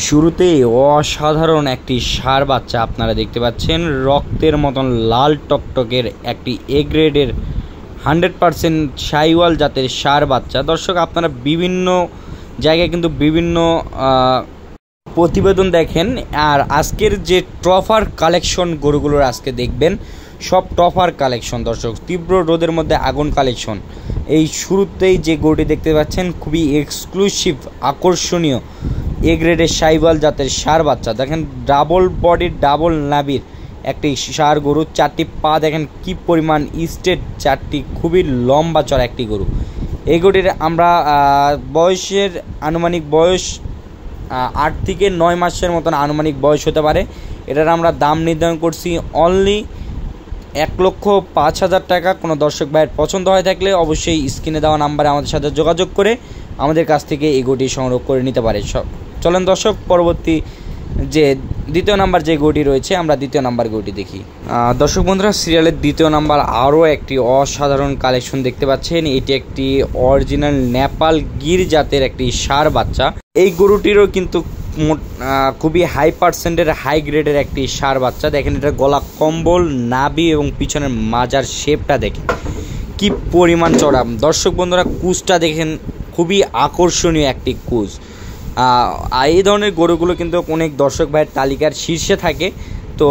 শুরুতেই অসাধারণ একটি ষাঁড় বাচ্চা আপনারা দেখতে পাচ্ছেন, রক্তের মতন লাল টকটকের একটি এ গ্রেডের 100% শাহিওয়াল জাতের ষাঁড় বাচ্চা। দর্শক, আপনারা বিভিন্ন জায়গায় কিন্তু বিভিন্ন প্রতিবেদন দেখেন, আর আজকের যে ট্রফার কালেকশন গরুগুলোর আজকে দেখবেন সব ট্রফার কালেকশন। দর্শক, তীব্র রোদের মধ্যে আগুন কালেকশন। এই শুরুতেই যে গরুটি দেখতে পাচ্ছেন খুবই এক্সক্লুসিভ আকর্ষণীয় এ গ্রেডের শাহিওয়াল জাতের ষাঁড় বাচ্চা। দেখেন ডাবল বডির ডাবল নাভির একটি ষাঁড় গরু, চারটি পা দেখেন কি পরিমাণ স্ট্রেট, চারটি খুবই লম্বা চড়া একটি গরু। এই গরুটির আমরা বয়সের আনুমানিক বয়স 8 থেকে 9 মাসের মতন আনুমানিক বয়স হতে পারে। এটার আমরা দাম নির্ধারণ করছি অনলি 1,05,000 টাকা। কোনো দর্শক ভাইয়ের পছন্দ হয়ে থাকলে অবশ্যই স্ক্রিনে দেওয়া নাম্বারে আমাদের সাথে যোগাযোগ করে আমাদের কাছ থেকে এই গরুটি সংগ্রহ করে নিতে পারে। চলেন দর্শক, পরবর্তী যে দ্বিতীয় নাম্বার যে গরুটি রয়েছে আমরা দ্বিতীয় নাম্বার গরুটি দেখি। দর্শক বন্ধুরা, সিরিয়ালের দ্বিতীয় নাম্বার আরও একটি অসাধারণ কালেকশন দেখতে পাচ্ছেন। এটি একটি অরিজিনাল নেপাল গির জাতের একটি ষাঁড় বাচ্চা। এই গরুটিরও কিন্তু খুবই হাই পার্সেন্টের হাই গ্রেডের একটি ষাঁড় বাচ্চা। দেখেন এটা গলা কম্বল, নাভি এবং পিছনের মাজার শেপটা দেখেন কি পরিমাণ চড়া। দর্শক বন্ধুরা, কুচটা দেখেন খুবই আকর্ষণীয় একটি কুচ। এই ধরনের গরুগুলো কিন্তু অনেক দর্শক ভাইয়ের তালিকার শীর্ষে থাকে। তো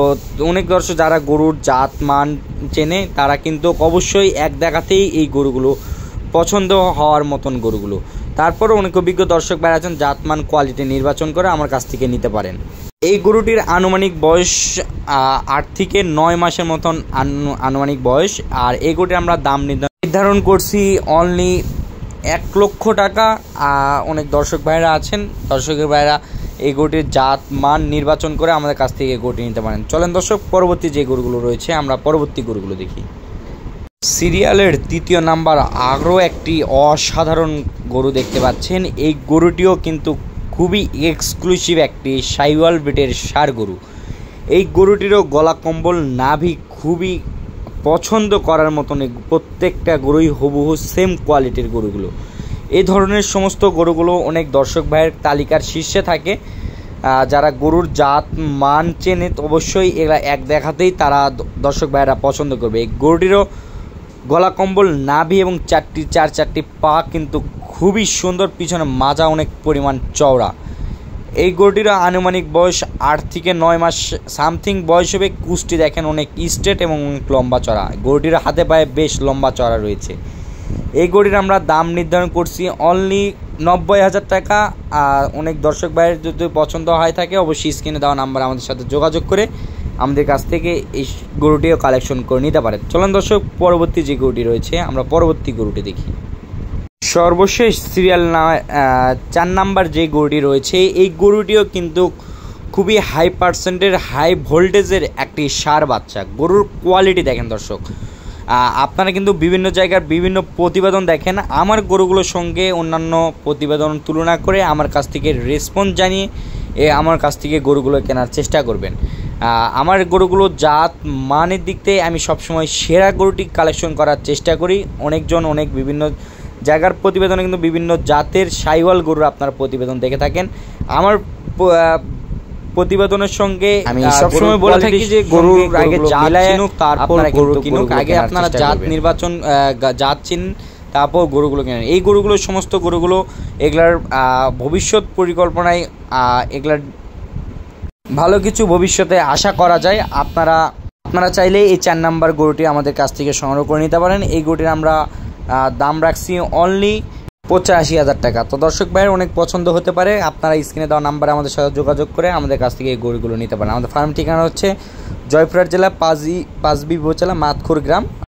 অনেক দর্শক যারা গরুর জাত মান চেনে তারা কিন্তু অবশ্যই এক দেখাতেই এই গরুগুলো পছন্দ হওয়ার মতন গরুগুলো। তারপরও অনেক অভিজ্ঞ দর্শক ভাই আছেন, জাতমান কোয়ালিটি নির্বাচন করে আমার কাছ থেকে নিতে পারেন। এই গরুটির আনুমানিক বয়স 8 থেকে 9 মাসের মতন আনুমানিক বয়স। আর এই গরুটির আমরা দাম নির্ধারণ করছি অনলি 1 লক্ষ টাকা। অনেক দর্শক ভাইরা আছেন, দর্শকের ভাইরা এই গরুটির জাত মান নির্বাচন করে আমাদের কাছ থেকে এই গরুটি নিতে পারেন। চলেন দর্শক, পরবর্তী যে গরুগুলো রয়েছে আমরা পরবর্তী গরুগুলো দেখি। সিরিয়ালের তৃতীয় নাম্বার আরও একটি অসাধারণ গরু দেখতে পাচ্ছেন। এই গরুটিও কিন্তু খুবই এক্সক্লুসিভ একটি শাহিওয়াল ব্রিডের ষাঁড় গরু। এই গরুটিরও গলা কম্বল, নাভি খুবই পছন্দ করার মতন। প্রত্যেকটা গরুই হুবহু সেম কোয়ালিটির গরুগুলো। এই ধরনের সমস্ত গরুগুলো অনেক দর্শক ভাইয়ের তালিকার শীর্ষে থাকে। যারা গরুর জাত মান চেনে অবশ্যই এরা এক দেখাতেই তারা দর্শক ভাইয়েরা পছন্দ করবে। এই গরুটিরও গলা কম্বল, নাভি এবং চারটি পা কিন্তু খুবই সুন্দর, পিছনে মাজা অনেক পরিমাণ চওড়া। এই গরুটির আনুমানিক বয়স 8 থেকে 9 মাস সামথিং বয়স হবে। কুচটি দেখেন অনেক স্ট্রেট এবং অনেক লম্বা চড়া। গরুটির হাতে পায়ে বেশ লম্বা চড়া রয়েছে। এই গরুটির আমরা দাম নির্ধারণ করছি অনলি 90,000 টাকা। আর অনেক দর্শক ভাইয়ের যদি পছন্দ হয় থাকে অবশ্যই স্ক্রিনে দেওয়া নাম্বার আমাদের সাথে যোগাযোগ করে আমাদের কাছ থেকে এই গরুটিও কালেকশন করে নিতে পারেন। চলুন দর্শক, পরবর্তী যে গরুটি রয়েছে আমরা পরবর্তী গরুটি দেখি। সর্বশেষ সিরিয়াল 4 নাম্বার যে গরুটি রয়েছে, এই গরুটিও কিন্তু খুবই হাই পার্সেন্টের হাই ভোল্টেজের একটি ষাঁড় বাচ্চা। গরুর কোয়ালিটি দেখেন দর্শক, আপনারা কিন্তু বিভিন্ন জায়গার বিভিন্ন প্রতিবেদন দেখেন। আমার গরুগুলোর সঙ্গে অন্যান্য প্রতিবেদন তুলনা করে আমার কাছ থেকে রেসপন্স জানিয়ে আমার কাছ থেকে গরুগুলো কেনার চেষ্টা করবেন। আমার গরুগুলো জাত মানের দিক থেকে আমি সবসময় সেরা গরুটি কালেকশন করার চেষ্টা করি। অনেকজন অনেক বিভিন্ন জায়গার প্রতিবেদনে কিন্তু বিভিন্ন জাতের শাহিওয়াল গরুর আপনারা প্রতিবেদন দেখে থাকেন। আমার প্রতিবেদনের সঙ্গে আমি সবসময় বলে থাকি যে গরুর আগে জাত চিনুক, তারপর গরু কিনুক। আগে আপনারা জাত নির্বাচন, জাত চিনুন, তারপর গরুগুলো কেনেন। এই গরুগুলো সমস্ত গরুগুলো এগুলার ভবিষ্যৎ পরিকল্পনায় এগুলার ভালো কিছু ভবিষ্যতে আশা করা যায়। আপনারা চাইলে এই 4 নাম্বার গরুটি আমাদের কাছ থেকে সংগ্রহ করে নিতে পারেন। এই গরুটির আমরা দাম রাখছি অনলি 85,000 টাকা। তো দর্শক ভাইয়ের অনেক পছন্দ হতে পারে, আপনারা স্ক্রিনে দেওয়া নাম্বারে আমাদের সাথে যোগাযোগ করে আমাদের কাছ থেকে এই গরুগুলো নিতে পারেন। আমাদের ফার্ম ঠিকানা হচ্ছে জয়পুরহাট জেলা পাঁচবি উপজেলা মাতখুর গ্রাম।